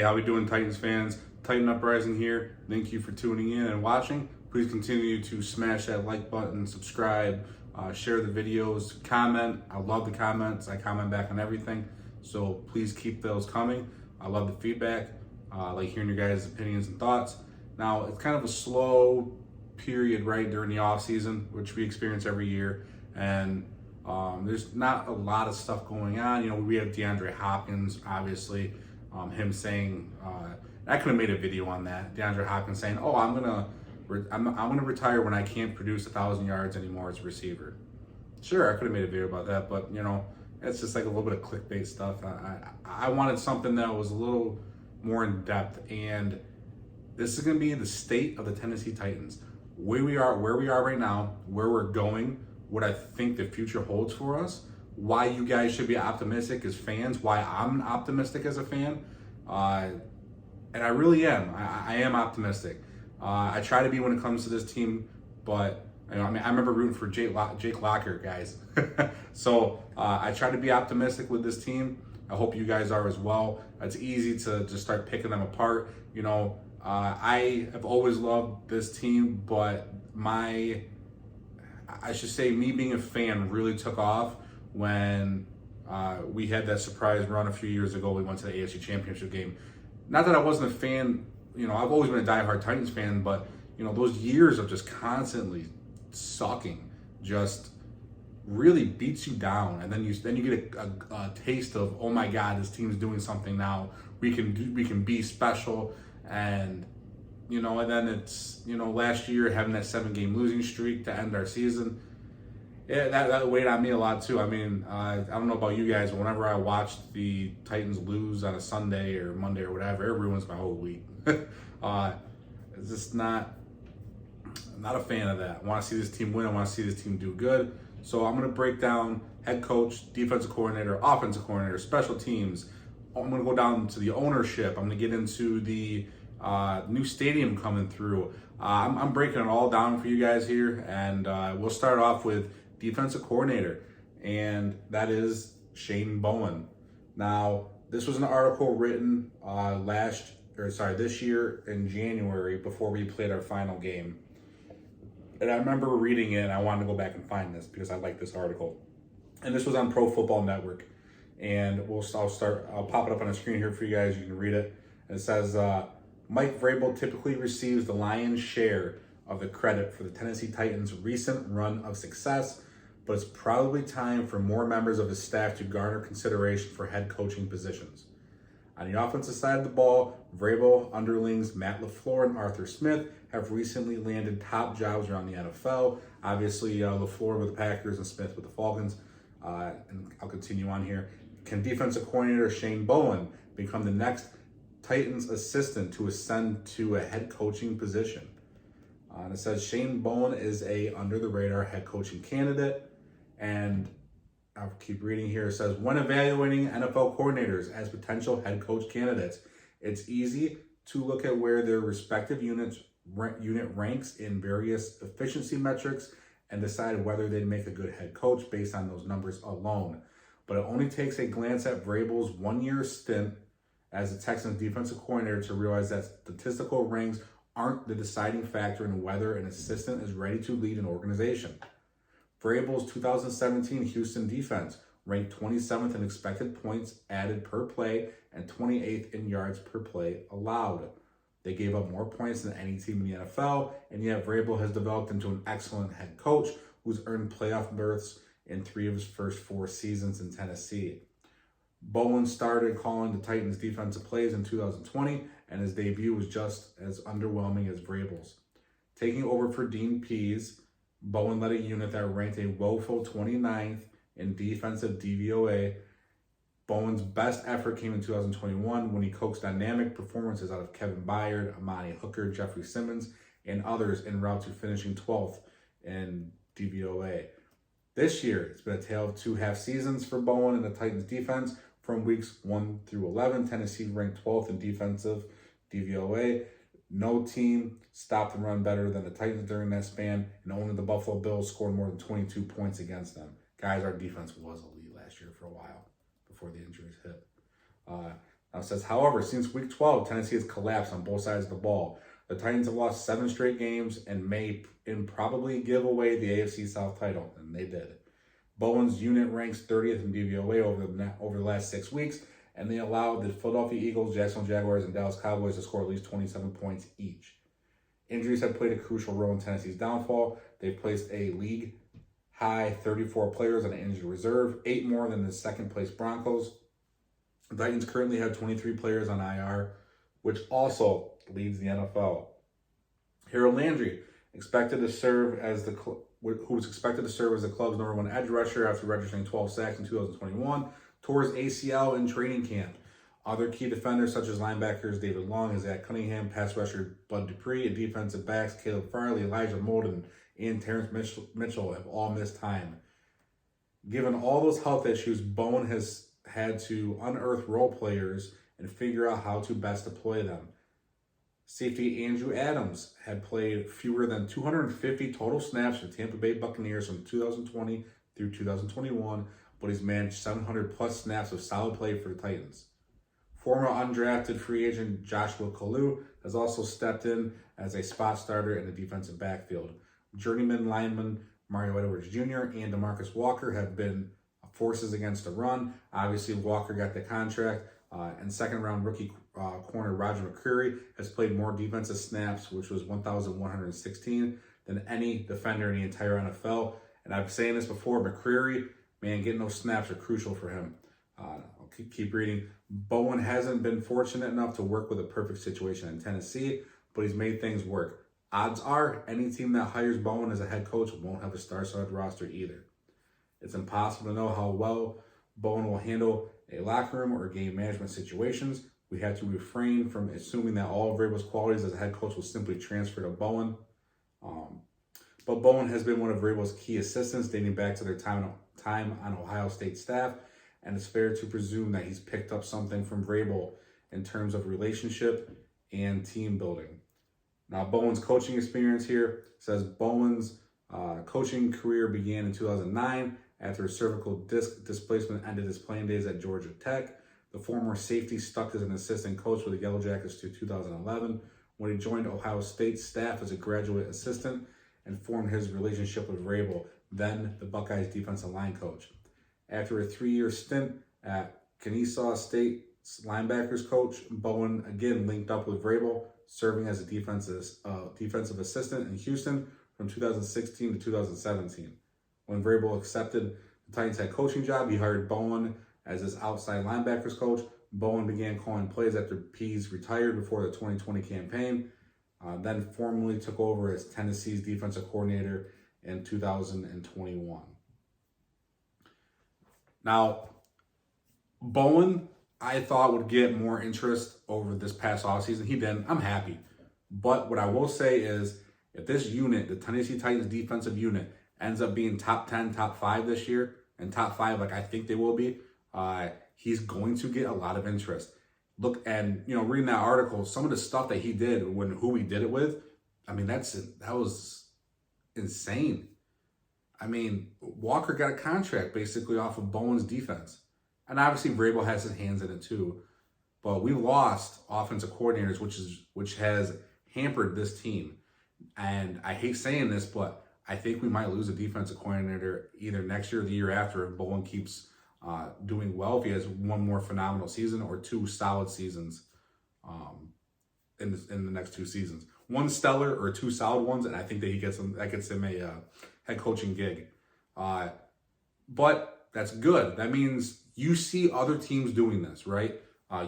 how we doing, Titans fans? Titan Uprising here. Thank you for tuning in and watching. Please continue to smash that like button, subscribe, share the videos, comment. I love the comments. I comment back on everything. So please keep those coming. I love the feedback. I like hearing your guys' opinions and thoughts. Now, it's kind of a slow period, right, during the off season, which we experience every year. And there's not a lot of stuff going on. You know, we have DeAndre Hopkins, obviously, him saying, I could have made a video on that. DeAndre Hopkins saying, "Oh, I'm gonna retire when I can't produce 1,000 yards anymore as a receiver." Sure, I could have made a video about that, but you know, it's just like a little bit of clickbait stuff. I wanted something that was a little more in depth, and this is gonna be the state of the Tennessee Titans, where we are right now, where we're going, what I think the future holds for us, why you guys should be optimistic as fans, why I'm optimistic as a fan, and I really am. I am optimistic. I try to be when it comes to this team, but you know, I mean, I remember rooting for Jake Locker, guys. So I try to be optimistic with this team. I hope you guys are as well. It's easy to just start picking them apart. You know, I have always loved this team, but I should say me being a fan really took off when we had that surprise run a few years ago. We went to the AFC Championship game. Not that I wasn't a fan, you know, I've always been a diehard Titans fan, but, you know, those years of just constantly sucking just really beats you down. And then you get a taste of, oh my God, this team's doing something now. We can be special. And, you know, and then it's, you know, last year having that 7-game losing streak to end our season, yeah, that weighed on me a lot too. I mean, I don't know about you guys, but whenever I watch the Titans lose on a Sunday or Monday or whatever, it ruins my whole week. It's just I'm not a fan of that. I want to see this team win. I want to see this team do good. So I'm going to break down head coach, defensive coordinator, offensive coordinator, special teams. I'm going to go down to the ownership. I'm going to get into the new stadium coming through. I'm breaking it all down for you guys here, and we'll start off with defensive coordinator, and that is Shane Bowen. Now, this was an article written this year in January before we played our final game. And I remember reading it, and I wanted to go back and find this because I like this article. And this was on Pro Football Network. And I'll pop it up on the screen here for you guys. You can read it. And it says, Mike Vrabel typically receives the lion's share of the credit for the Tennessee Titans' recent run of success, but it's probably time for more members of his staff to garner consideration for head coaching positions. On the offensive side of the ball, Vrabel underlings Matt LaFleur and Arthur Smith have recently landed top jobs around the NFL. Obviously, LaFleur with the Packers and Smith with the Falcons. And I'll continue on here. Can defensive coordinator Shane Bowen become the next Titans assistant to ascend to a head coaching position? And it says Shane Bowen is a under-the-radar head coaching candidate. And I'll keep reading here. It says, when evaluating NFL coordinators as potential head coach candidates, it's easy to look at where their respective unit ranks in various efficiency metrics and decide whether they'd make a good head coach based on those numbers alone. But it only takes a glance at Vrabel's one-year stint as the Texans defensive coordinator to realize that statistical ranks aren't the deciding factor in whether an assistant is ready to lead an organization. Vrabel's 2017 Houston defense ranked 27th in expected points added per play and 28th in yards per play allowed. They gave up more points than any team in the NFL, and yet Vrabel has developed into an excellent head coach who's earned playoff berths in 3 of his first 4 seasons in Tennessee. Bowen started calling the Titans' defensive plays in 2020, and his debut was just as underwhelming as Vrabel's. Taking over for Dean Pease, Bowen led a unit that ranked a woeful 29th in defensive DVOA. Bowen's best effort came in 2021 when he coaxed dynamic performances out of Kevin Byard, Amani Hooker, Jeffrey Simmons, and others en route to finishing 12th in DVOA. This year, it's been a tale of 2 half seasons for Bowen and the Titans defense. From weeks 1 through 11, Tennessee ranked 12th in defensive DVOA. No team stopped the run better than the Titans during that span, and only the Buffalo Bills scored more than 22 points against them. Guys, our defense was elite last year for a while before the injuries hit. It says, however, since week 12, Tennessee has collapsed on both sides of the ball. The Titans have lost 7 straight games and may probably give away the AFC South title, and they did. Bowen's unit ranks 30th in DVOA over the last 6 weeks, and they allowed the Philadelphia Eagles, Jacksonville Jaguars, and Dallas Cowboys to score at least 27 points each. Injuries have played a crucial role in Tennessee's downfall. They've placed a league-high 34 players on an injured reserve, 8 more than the second-place Broncos. The Titans currently have 23 players on IR, which also leads the NFL. Harold Landry, expected to serve as the club's number 1 edge rusher after registering 12 sacks in 2021, tore his ACL in training camp. Other key defenders such as linebackers David Long, Zach Cunningham, pass rusher Bud Dupree, and defensive backs Caleb Farley, Elijah Molden, and Terrence Mitchell have all missed time. Given all those health issues, Bowen has had to unearth role players and figure out how to best deploy them. Safety Andrew Adams had played fewer than 250 total snaps for Tampa Bay Buccaneers from 2020 through 2021, but he's managed 700 plus snaps of solid play for the Titans. Former undrafted free agent Joshua Kalu has also stepped in as a spot starter in the defensive backfield. Journeyman lineman Mario Edwards Jr. and DeMarcus Walker have been forces against the run. Obviously, Walker got the contract, and second-round rookie corner Roger McCreary has played more defensive snaps, which was 1,116, than any defender in the entire NFL. And I've been saying this before, McCreary, man, getting those snaps are crucial for him. I'll keep reading. Bowen hasn't been fortunate enough to work with a perfect situation in Tennessee, but he's made things work. Odds are any team that hires Bowen as a head coach won't have a star-studded roster either. It's impossible to know how well Bowen will handle a locker room or game management situations. We have to refrain from assuming that all of Vrabel's qualities as a head coach will simply transfer to Bowen. But Bowen has been one of Vrabel's key assistants dating back to their time on Ohio State staff, and it's fair to presume that he's picked up something from Vrabel in terms of relationship and team building. Now, Bowen's coaching experience here says Bowen's coaching career began in 2009 after a cervical disc displacement ended his playing days at Georgia Tech. The former safety stuck as an assistant coach with the Yellow Jackets through 2011 when he joined Ohio State's staff as a graduate assistant and formed his relationship with Vrabel, then the Buckeyes defensive line coach. After a 3-year stint at Kennesaw State's linebackers coach, Bowen again linked up with Vrabel, serving as a defensive assistant in Houston from 2016 to 2017. When Vrabel accepted the Titans head coaching job, he hired Bowen as his outside linebackers coach. Bowen began calling plays after Pease retired before the 2020 campaign, then formally took over as Tennessee's defensive coordinator in 2021. Now, Bowen, I thought would get more interest over this past offseason. He didn't. I'm happy. But what I will say is, if this unit, the Tennessee Titans defensive unit, ends up being top 10, top 5 this year, and top 5 like I think they will be, he's going to get a lot of interest. Look, and reading that article, some of the stuff that he did who he did it with, I mean, that was insane. I mean, Walker got a contract basically off of Bowen's defense. And obviously Vrabel has his hands in it too. But we lost offensive coordinators, which has hampered this team. And I hate saying this, but I think we might lose a defensive coordinator either next year or the year after if Bowen keeps doing well, if he has one more phenomenal season or 2 solid seasons in the next 2 seasons. 1 stellar or 2 solid ones, and I think that gets him a head coaching gig. But that's good. That means you see other teams doing this, right?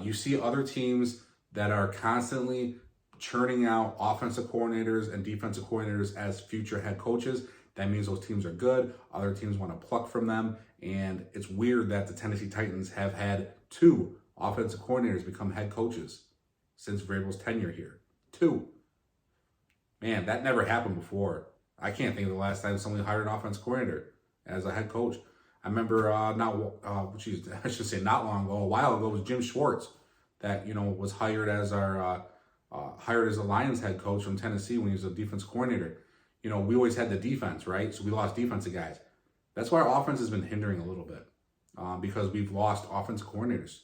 You see other teams that are constantly churning out offensive coordinators and defensive coordinators as future head coaches. That means those teams are good. Other teams want to pluck from them. And it's weird that the Tennessee Titans have had 2 offensive coordinators become head coaches since Vrabel's tenure here. 2. Man, that never happened before. I can't think of the last time somebody hired an offensive coordinator as a head coach. I remember not long ago, a while ago, was Jim Schwartz that, was hired as a Lions head coach from Tennessee when he was a defense coordinator. We always had the defense, right? So we lost defensive guys. That's why our offense has been hindering a little bit because we've lost offensive coordinators.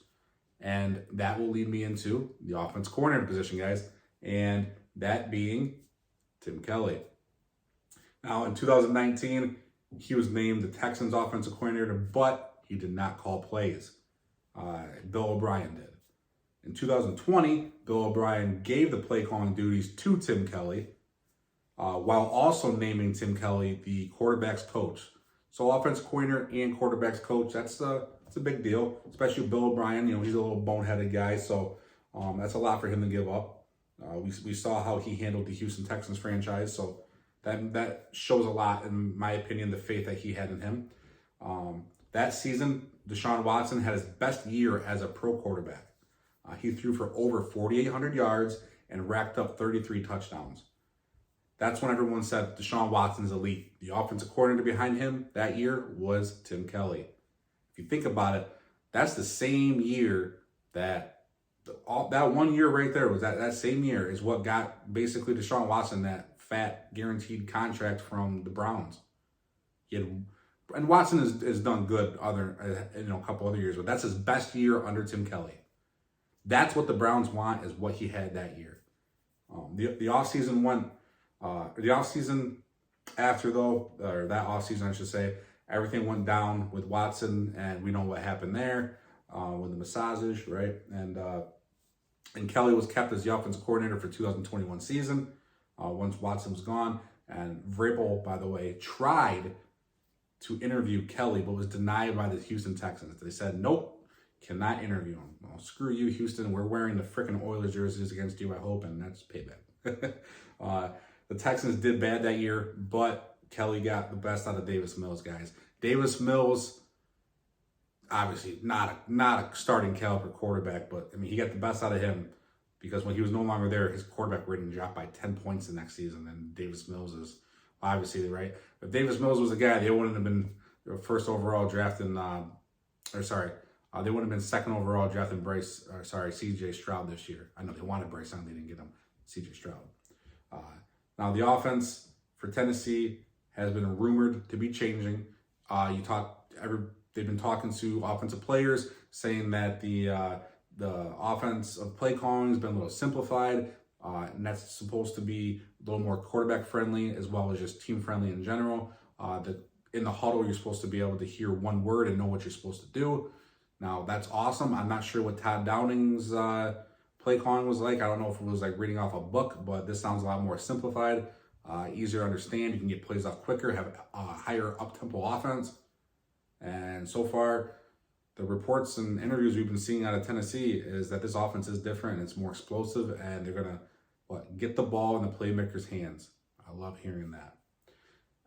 And that will lead me into the offense coordinator position, guys, and that being Tim Kelly. Now, in 2019, he was named the Texans offensive coordinator, but he did not call plays. Bill O'Brien did. In 2020, Bill O'Brien gave the play calling duties to Tim Kelly, while also naming Tim Kelly the quarterback's coach. So offensive coordinator and quarterback's coach, that's a big deal, especially Bill O'Brien. He's a little boneheaded guy, so that's a lot for him to give up. We saw how he handled the Houston Texans franchise, so that shows a lot, in my opinion, the faith that he had in him. That season, Deshaun Watson had his best year as a pro quarterback. He threw for over 4,800 yards and racked up 33 touchdowns. That's when everyone said Deshaun Watson's elite. The offensive coordinator behind him that year was Tim Kelly. If you think about it, that's the same year that 1 year right there was that same year is what got basically Deshaun Watson that fat guaranteed contract from the Browns. And Watson has done good a couple other years, but that's his best year under Tim Kelly. That's what the Browns want, is what he had that year. The offseason after though, or that offseason I should say, everything went down with Watson, and we know what happened there with the massages, right? And Kelly was kept as the offensive coordinator for 2021 season once Watson was gone. And Vrabel, by the way, tried to interview Kelly, but was denied by the Houston Texans. They said, nope, cannot interview him. Well, screw you, Houston. We're wearing the freaking Oilers jerseys against you, I hope, and that's payback. The Texans did bad that year, but Kelly got the best out of Davis Mills, guys. Davis Mills, obviously not a starting caliber quarterback, but he got the best out of him, because when he was no longer there, his quarterback rating dropped by 10 points the next season, and Davis Mills is obviously right. If Davis Mills was a guy, they wouldn't have been first overall drafting. They wouldn't have been second overall drafting C.J. Stroud this year. I know they wanted Bryce Young, they didn't get him, C.J. Stroud. Now the offense for Tennessee has been rumored to be changing. They've been talking to offensive players, saying that the offense of play calling has been a little simplified, and that's supposed to be a little more quarterback friendly as well as just team friendly in general. In the huddle, you're supposed to be able to hear one word and know what you're supposed to do. Now that's awesome. I'm not sure what Todd Downing's play calling was like. I don't know if it was like reading off a book, but this sounds a lot more simplified, easier to understand. You can get plays off quicker, have a higher up-tempo offense. And so far, the reports and interviews we've been seeing out of Tennessee is that this offense is different, it's more explosive, and they're going to get the ball in the playmakers' hands. I love hearing that.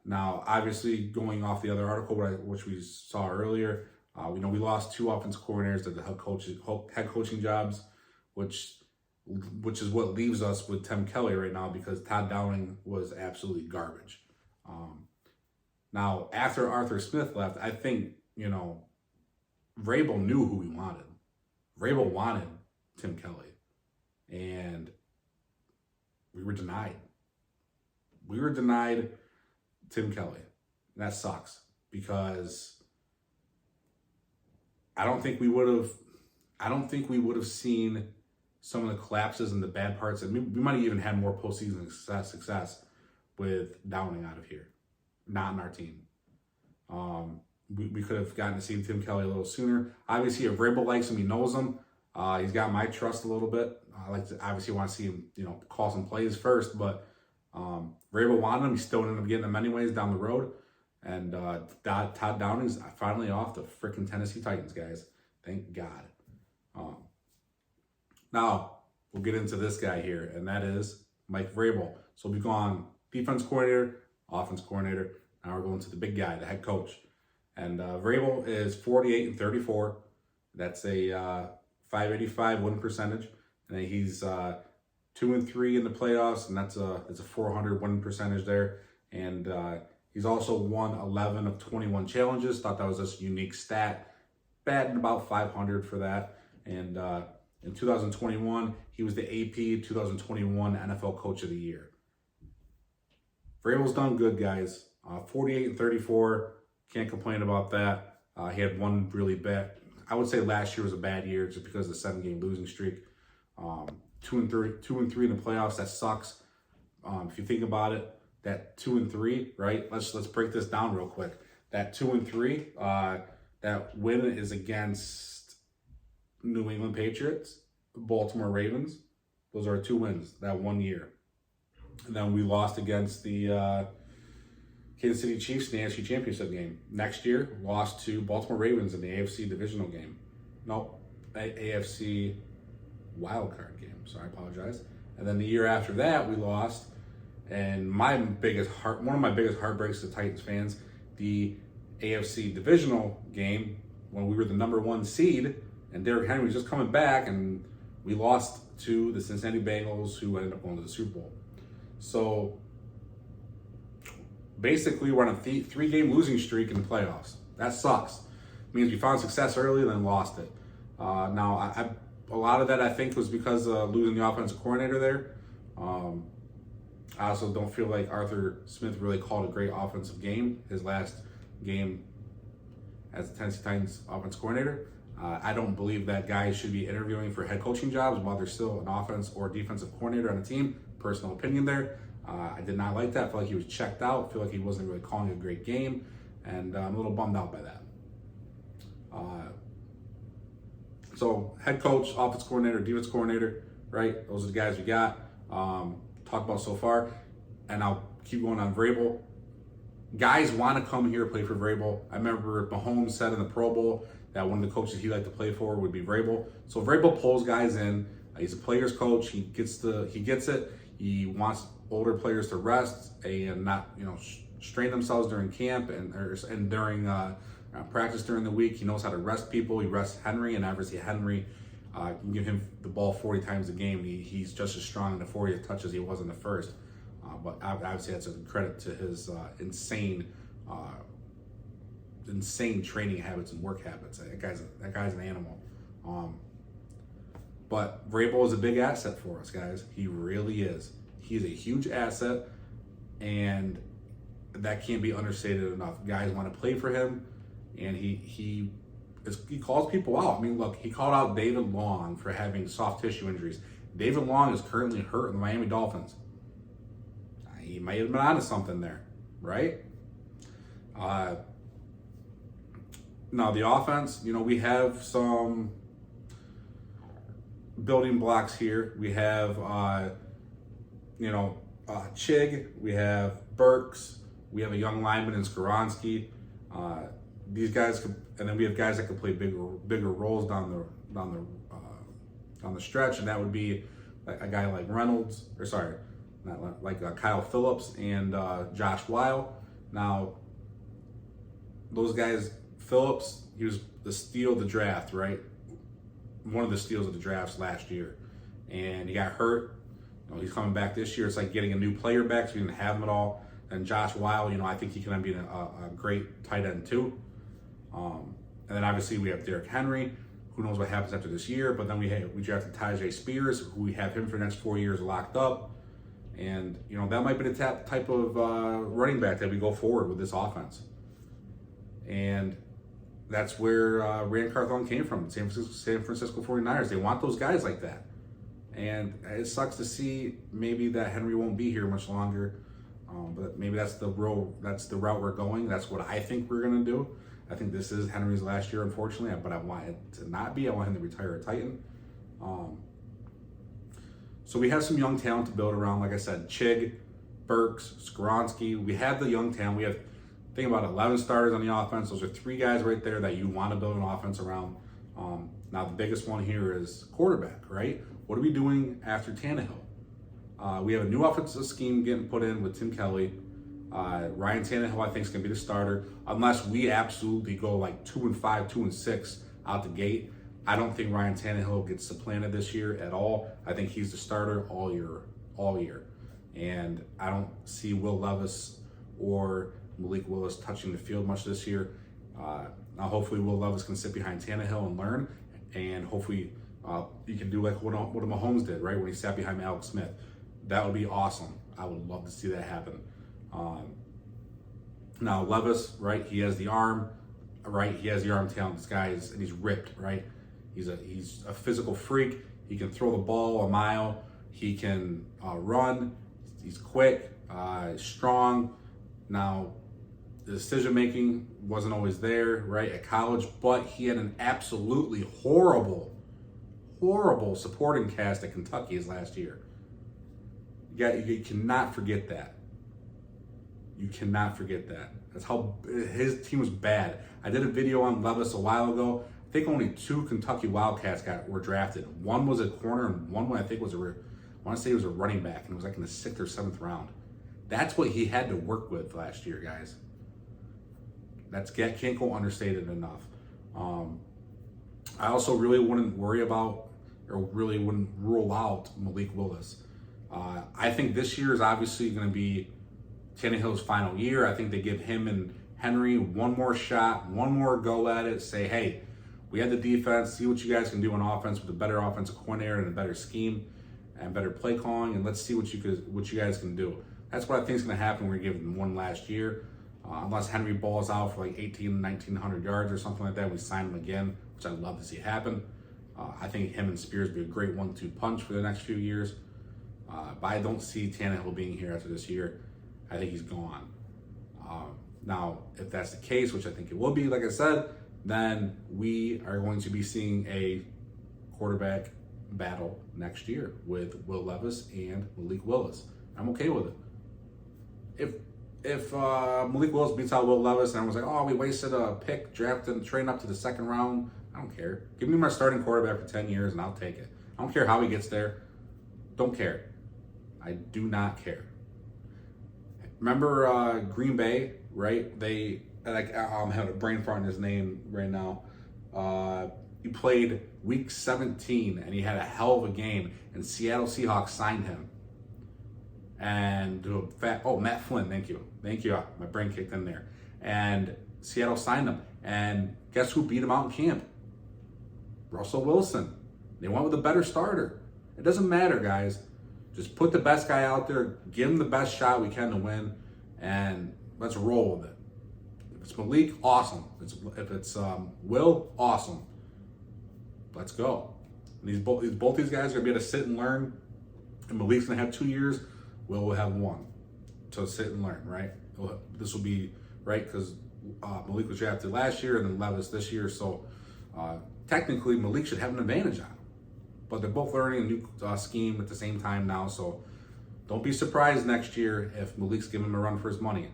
Now, obviously, going off the other article, which we saw earlier, we lost two offensive coordinators to the head coaching jobs, which is what leaves us with Tim Kelly right now, because Todd Downing was absolutely garbage. Now, after Arthur Smith left, I think, Vrabel knew who he wanted. Vrabel wanted Tim Kelly, and we were denied. We were denied Tim Kelly. And that sucks, because I don't think we would have seen some of the collapses and the bad parts, and we might have even had more postseason success with Downing out of here, not in our team. We could have gotten to see Tim Kelly a little sooner. Obviously, if Vrabel likes him, he knows him. He's got my trust a little bit. I obviously want to see him, call some plays first, but Vrabel wanted him. He still ended up getting him anyways down the road. And Todd Downing's finally off the freaking Tennessee Titans, guys. Thank God. Now, we'll get into this guy here, and that is Mike Vrabel. So we've gone defense coordinator, offense coordinator. Now we're going to the big guy, the head coach. And Vrabel is 48-34. That's a 585 win percentage. And he's 2-3 in the playoffs, and that's a 400 win percentage there. And he's also won 11 of 21 challenges. Thought that was just a unique stat. Batting about 500 for that. And in 2021, he was the AP 2021 NFL Coach of the Year. Vrabel's done good, guys. 48-34. Can't complain about that. He had one really bad, I would say last year was a bad year just because of the 7-game losing streak. 2-3 in the playoffs, that sucks. If you think about it, that 2-3, right? Let's break this down real quick. That 2-3, that win is against New England Patriots, Baltimore Ravens. Those are 2 wins that 1 year. And then we lost against the Kansas City Chiefs in the AFC Championship game. Next year, lost to Baltimore Ravens in the AFC divisional game. Nope, AFC wildcard game. So I apologize. And then the year after that, we lost. And one of my biggest heartbreaks to Titans fans, the AFC divisional game when we were the number 1 seed, and Derrick Henry was just coming back, and we lost to the Cincinnati Bengals, who ended up going to the Super Bowl. So basically, we're on a 3-game losing streak in the playoffs. That sucks. It means we found success early and then lost it. Now, a lot of that I think was because of losing the offensive coordinator there. I also don't feel like Arthur Smith really called a great offensive game his last game as the Tennessee Titans offensive coordinator. I don't believe that guys should be interviewing for head coaching jobs while they're still an offense or defensive coordinator on a team. Personal opinion there. I did not like that. I feel like he was checked out. I feel like he wasn't really calling a great game. And I'm a little bummed out by that. So head coach, offense coordinator, defense coordinator, right? Those are the guys we got. Talked about so far. And I'll keep going on Vrabel. Guys want to come here and play for Vrabel. I remember Mahomes said in the Pro Bowl that one of the coaches he liked to play for would be Vrabel. So Vrabel pulls guys in. He's a player's coach. He gets it. He wants older players to rest and not, strain themselves during camp and during practice during the week. He knows how to rest people. He rests Henry, and obviously Henry can give him the ball 40 times a game. He's just as strong in the 40th touch as he was in the first. But obviously that's a credit to his insane training habits and work habits. That guy's an animal. But Vrabel is a big asset for us, guys. He really is. He's a huge asset, and that can't be understated enough. Guys want to play for him, and he calls people out. I mean, look, he called out David Long for having soft tissue injuries. David Long is currently hurt in the Miami Dolphins. He might have been onto something there, right? Now, the offense, we have some building blocks here. We have, Chig. We have Burks. We have a young lineman in Skoronski. These guys and then we have guys that can play bigger roles down the stretch, and that would be a guy like Kyle Phillips and Josh Weil. Now, those guys, Phillips, he was the steal of the draft, right? One of the steals of the drafts last year, and he got hurt. He's coming back this year. It's like getting a new player back, so we didn't have him at all. And Josh Weil, I think he can be a great tight end too. And then obviously we have Derrick Henry. Who knows what happens after this year? But then we drafted Tyjae Spears, who we have him for the next 4 years locked up. And that might be the type of running back that we go forward with this offense. And that's where Rand Carthon came from, San Francisco 49ers. They want those guys like that. And it sucks to see maybe that Henry won't be here much longer. But maybe that's the route we're going. That's what I think we're going to do. I think this is Henry's last year, unfortunately, but I want it to not be. I want him to retire a Titan. So we have some young talent to build around. Like I said, Chig, Burks, Skoronski. We have the young talent. We have, think about 11 starters on the offense. Those are 3 guys right there that you want to build an offense around. Now, the biggest one here is quarterback, right? What are we doing after Tannehill? We have a new offensive scheme getting put in with Tim Kelly. Ryan Tannehill, I think, is going to be the starter, unless we absolutely go like 2-5, 2-6 out the gate. I don't think Ryan Tannehill gets supplanted this year at all. I think he's the starter all year. And I don't see Will Levis or Malik Wells touching the field much this year. Now, hopefully, Will Levis can sit behind Tannehill and learn, and hopefully you can do like what Mahomes did, right, when he sat behind Alex Smith. That would be awesome. I would love to see that happen. Now, Levis, right, he has the arm. right? He has the arm talent. This guy is, and he's ripped, right? He's a physical freak. He can throw the ball a mile. He can run. He's quick, strong. Now, the decision making wasn't always there, right, at college, but he had an absolutely horrible supporting cast at Kentucky his last year. You cannot forget that. You cannot forget that. That's how his team was bad. I did a video on Levis a while ago. I think only 2 Kentucky Wildcats were drafted. One was a corner, and one I think was I want to say he was a running back, and it was like in the 6th or 7th round. That's what he had to work with last year, guys. Can't go understated enough. I also really wouldn't worry about, or really wouldn't rule out Malik Willis. I think this year is obviously going to be Tannehill's final year. I think they give him and Henry one more shot, one more go at it. Say, hey, we had the defense. See what you guys can do on offense with a better offensive coordinator and a better scheme and better play calling, and let's see what you guys can do. That's what I think is going to happen. We're giving him one last year, unless Henry balls out for like 1,900 yards or something like that. We sign him again, which I'd love to see happen. I think him and Spears would be a great 1-2 punch for the next few years. But I don't see Tannehill being here after this year. I think he's gone. Now, if that's the case, which I think it will be, like I said, then we are going to be seeing a quarterback battle next year with Will Levis and Malik Willis. I'm okay with it. If Malik Willis beats out Will Levis and I was like, oh, we wasted a pick, drafted, trading up to the 2nd round, I don't care. Give me my starting quarterback for 10 years and I'll take it. I don't care how he gets there. Don't care. I do not care. Remember Green Bay, right? They, like, I'm having a brain fart in his name right now. He played week 17 and he had a hell of a game, and Seattle Seahawks signed him. And Matt Flynn, thank you. My brain kicked in there. And Seattle signed him. And guess who beat him out in camp? Russell Wilson. They went with a better starter. It doesn't matter, guys. Just put the best guy out there, give him the best shot we can to win, and let's roll with it. If it's Malik, awesome. If it's Will, awesome. Let's go. And both these guys are gonna be able to sit and learn. And Malik's gonna have 2 years. Will have 1 to sit and learn. Right. This will be right because Malik was drafted last year and then Levis this year. So technically, Malik should have an advantage on him. But they're both learning a new scheme at the same time now, so don't be surprised next year if Malik's giving him a run for his money.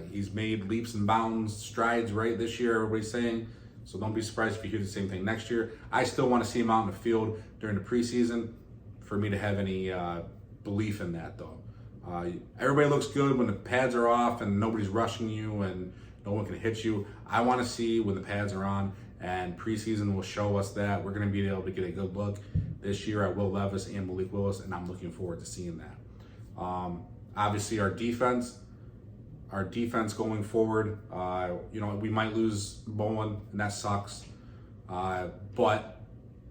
He's made leaps and bounds, strides right this year, everybody's saying, so don't be surprised if you hear the same thing next year. I still want to see him out in the field during the preseason for me to have any belief in that, though. Everybody looks good when the pads are off and nobody's rushing you and no one can hit you. I want to see when the pads are on, and preseason will show us that. We're going to be able to get a good look this year at Will Levis and Malik Willis, and I'm looking forward to seeing that. Obviously, our defense going forward, we might lose Bowen, and that sucks. But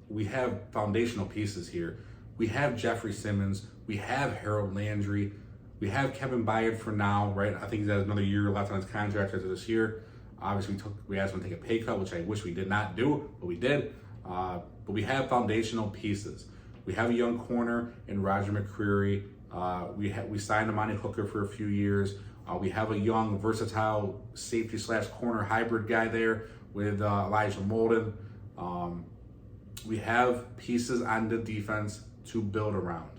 we have foundational pieces here. We have Jeffrey Simmons. We have Harold Landry. We have Kevin Byard for now, right? I think he has another year left on his contract after this year. Obviously, we asked him to take a pay cut, which I wish we did not do, but we did. But we have foundational pieces. We have a young corner in Roger McCreary. We signed Amani Hooker for a few years. We have a young, versatile safety/corner hybrid guy there with Elijah Molden. We have pieces on the defense to build around.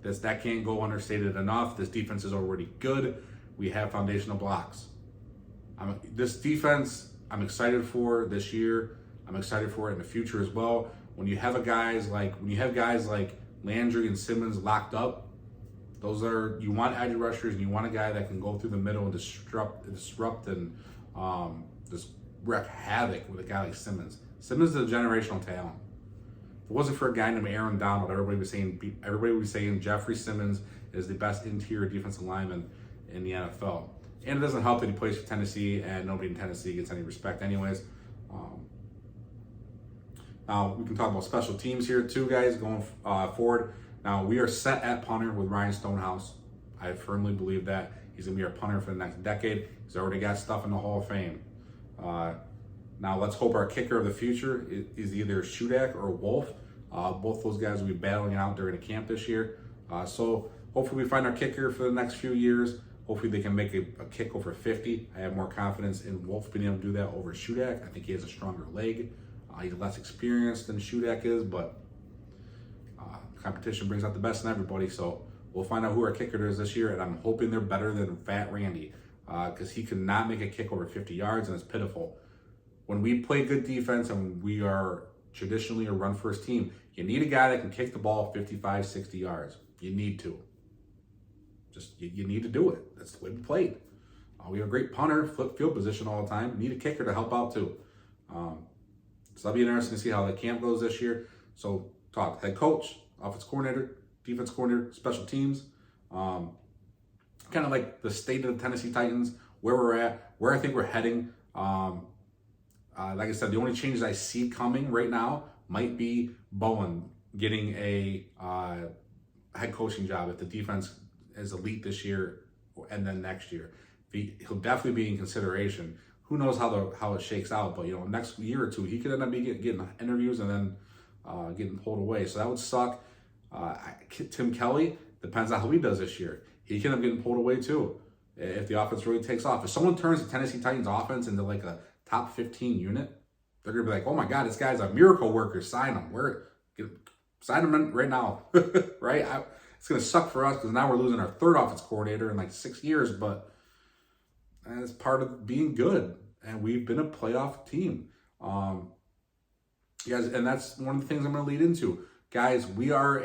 That can't go understated enough. This defense is already good. We have foundational blocks. This defense, I'm excited for this year. I'm excited for it in the future as well. When you have guys like Landry and Simmons locked up, you want edge rushers, and you want a guy that can go through the middle and disrupt and just wreak havoc with a guy like Simmons. Simmons is a generational talent. If it wasn't for a guy named Aaron Donald, everybody would be saying Jeffrey Simmons is the best interior defensive lineman in the NFL. And it doesn't help that he plays for Tennessee, and nobody in Tennessee gets any respect anyways. Now, we can talk about special teams here too, guys, going forward. Now, we are set at punter with Ryan Stonehouse. I firmly believe that. He's going to be our punter for the next decade. He's already got stuff in the Hall of Fame. Now let's hope our kicker of the future is either Shudak or Wolf. Both those guys will be battling it out during the camp this year. So hopefully we find our kicker for the next few years. Hopefully they can make a kick over 50. I have more confidence in Wolf being able to do that over Shudak. I think he has a stronger leg. He's less experienced than Shudak is, but competition brings out the best in everybody. So we'll find out who our kicker is this year, and I'm hoping they're better than Fat Randy, because he could not make a kick over 50 yards, and it's pitiful. When we play good defense and we are traditionally a run-first team, you need a guy that can kick the ball 55, 60 yards. You need to. You need to do it. That's the way we played. We have a great punter, flip field position all the time. You need a kicker to help out too. So that'll be interesting to see how the camp goes this year. So talk head coach, offense coordinator, defense coordinator, special teams. Kind of like the state of the Tennessee Titans, where we're at, where I think we're heading. Like I said, the only changes I see coming right now might be Bowen getting a head coaching job if the defense is elite this year and then next year. He'll definitely be in consideration. Who knows how it shakes out, but next year or two, he could end up getting interviews and then getting pulled away. So that would suck. Tim Kelly, depends on how he does this year. He can end up getting pulled away too if the offense really takes off. If someone turns the Tennessee Titans offense into like a top 15 unit, they're gonna be like, oh my God, this guy's a miracle worker. Sign him. Sign him right now, right? It's gonna suck for us because now we're losing our third offense coordinator in like 6 years, but it's part of being good, and we've been a playoff team. Guys, and that's one of the things I'm gonna lead into. Guys, we are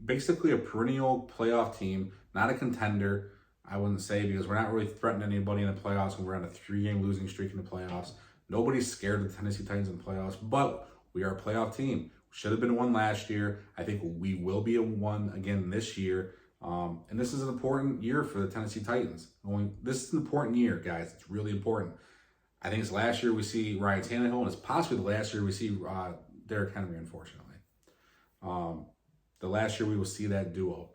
basically a perennial playoff team, not a contender, I wouldn't say, because we're not really threatening anybody in the playoffs when we're on a 3-game losing streak in the playoffs. Nobody's scared of the Tennessee Titans in the playoffs, but we are a playoff team. Should have been one last year. I think we will be a one again this year. And this is an important year for the Tennessee Titans. This is an important year, guys. It's really important. I think it's last year we see Ryan Tannehill, and it's possibly the last year we see Derrick Henry, unfortunately. The last year we will see that duo.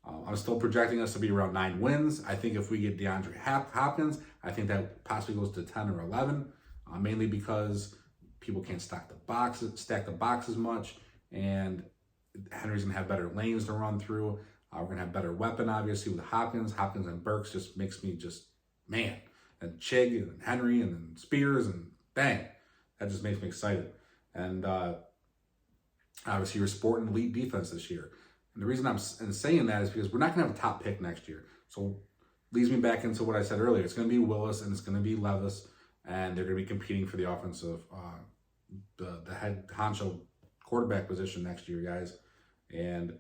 I'm still projecting us to be around 9 wins. I think if we get DeAndre Hopkins, I think that possibly goes to 10 or 11, mainly because people can't stack the box as much, and Henry's going to have better lanes to run through. We're going to have better weapon, obviously, with Hopkins. Hopkins and Burks just makes me man. And Chig and Henry and then Spears and bang. That just makes me excited. And obviously, you're sporting elite defense this year. And the reason I'm saying that is because we're not going to have a top pick next year. So leads me back into what I said earlier. It's going to be Willis and it's going to be Levis, and they're going to be competing for the offensive, the head honcho quarterback position next year, guys. And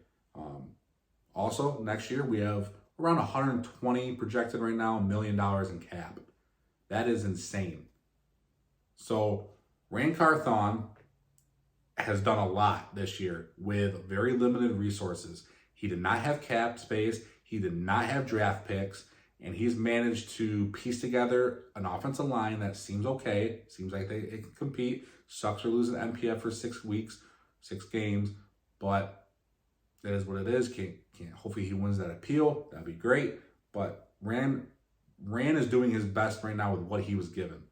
also next year we have around 120 projected right now, $1 million in cap. That is insane. So Ran Carthon has done a lot this year with very limited resources. He did not have cap space. He did not have draft picks. And he's managed to piece together an offensive line that seems okay. Seems like it can compete. Sucks for losing MPF for 6 weeks, 6 games. But that is what it is. Can't. Hopefully he wins that appeal. That'd be great. But Ran is doing his best right now with what he was given.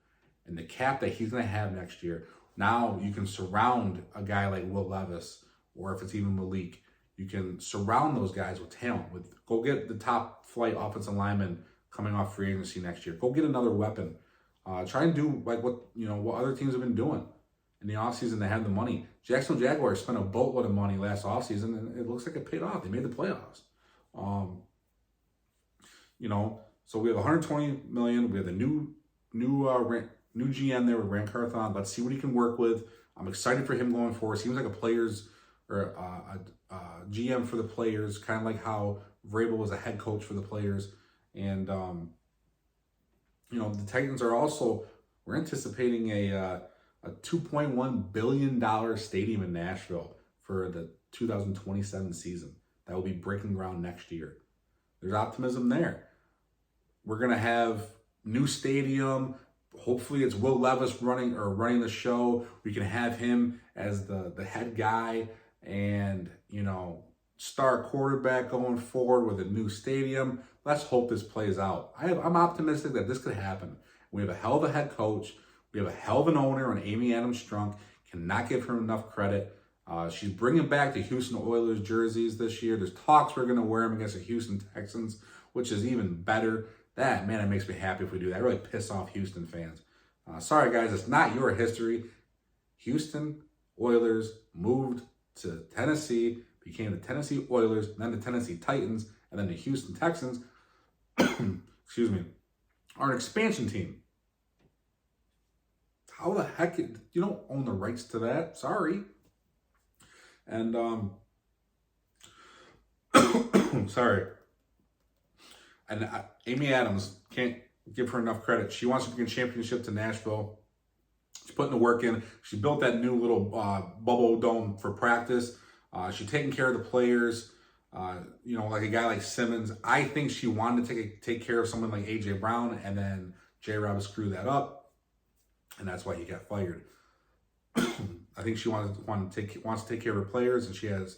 And the cap that he's going to have next year, now you can surround a guy like Will Levis, or if it's even Malik, you can surround those guys with talent. Go get the top flight offensive lineman coming off free agency next year. Go get another weapon. Try and do like what other teams have been doing in the offseason. They have the money. Jacksonville Jaguars spent a boatload of money last offseason, and it looks like it paid off. They made the playoffs. So we have 120 million. We have the new GM there with Ran Carthon. Let's see what he can work with. I'm excited for him going forward. Seems like a players or a GM for the players, kind of like how Vrabel was a head coach for the players. And the Titans are also, we're anticipating a $2.1 billion stadium in Nashville for the 2027 season. That will be breaking ground next year. There's optimism there. We're gonna have new stadium. Hopefully it's Will Levis running the show. We can have him as the head guy and, star quarterback going forward with a new stadium. Let's hope this plays out. I'm optimistic that this could happen. We have a hell of a head coach. We have a hell of an owner on Amy Adams Strunk. Cannot give her enough credit. She's bringing back the Houston Oilers jerseys this year. There's talks we're going to wear them against the Houston Texans, which is even better. That, man, it makes me happy if we do that. It really piss off Houston fans. Sorry, guys, it's not your history. Houston Oilers moved to Tennessee, became the Tennessee Oilers, then the Tennessee Titans, and then the Houston Texans, excuse me, are an expansion team. How the heck, you don't own the rights to that. Sorry. And, sorry. And Amy Adams, can't give her enough credit. She wants to bring a championship to Nashville. She's putting the work in. She built that new little bubble dome for practice. She's taking care of the players. Like a guy like Simmons. I think she wanted to take care of someone like A.J. Brown, and then J-Rob screwed that up. And that's why he got fired. I think she wants to take care of her players, and she has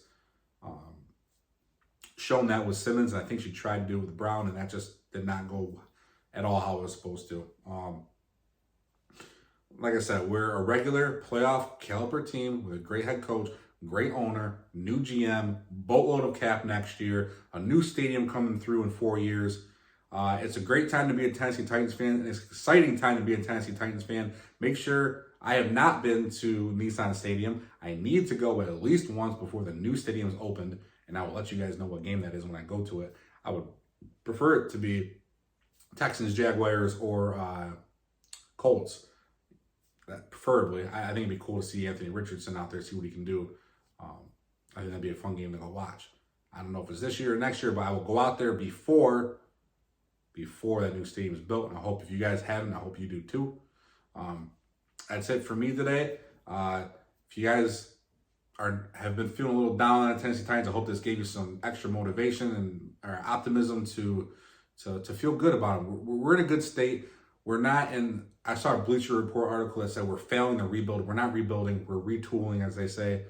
shown that with Simmons. And I think she tried to do it with Brown, and that just did not go at all how it was supposed to. Like I said, we're a regular playoff caliber team with a great head coach, great owner, new GM, boatload of cap next year, a new stadium coming through in 4 years. It's a great time to be a Tennessee Titans fan, and it's an exciting time to be a Tennessee Titans fan. Make sure, I have not been to Nissan Stadium. I need to go at least once before the new stadium's opened, and I will let you guys know what game that is when I go to it. I would prefer it to be Texans, Jaguars, or Colts. Preferably. I think it'd be cool to see Anthony Richardson out there, see what he can do. I think that'd be a fun game to go watch. I don't know if it's this year or next year, but I will go out there before that new stadium is built. And I hope if you guys haven't, I hope you do too. That's it for me today. If you guys have been feeling a little down on the Tennessee Titans, I hope this gave you some extra motivation and or optimism to feel good about them. We're in a good state. We're not in. I saw a Bleacher Report article that said we're failing to rebuild. We're not rebuilding. We're retooling, as they say.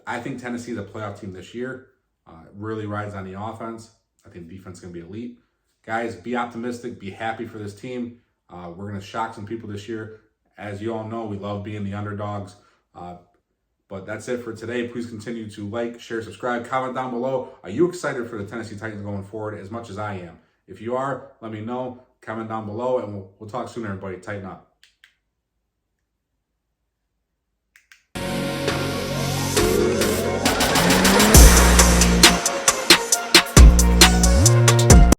I think Tennessee's a playoff team this year. It really rides on the offense. I think the defense is going to be elite. Guys, be optimistic. Be happy for this team. We're going to shock some people this year. As you all know, we love being the underdogs. But that's it for today. Please continue to like, share, subscribe, comment down below. Are you excited for the Tennessee Titans going forward as much as I am? If you are, let me know. Comment down below, and we'll talk soon, everybody. Tighten up.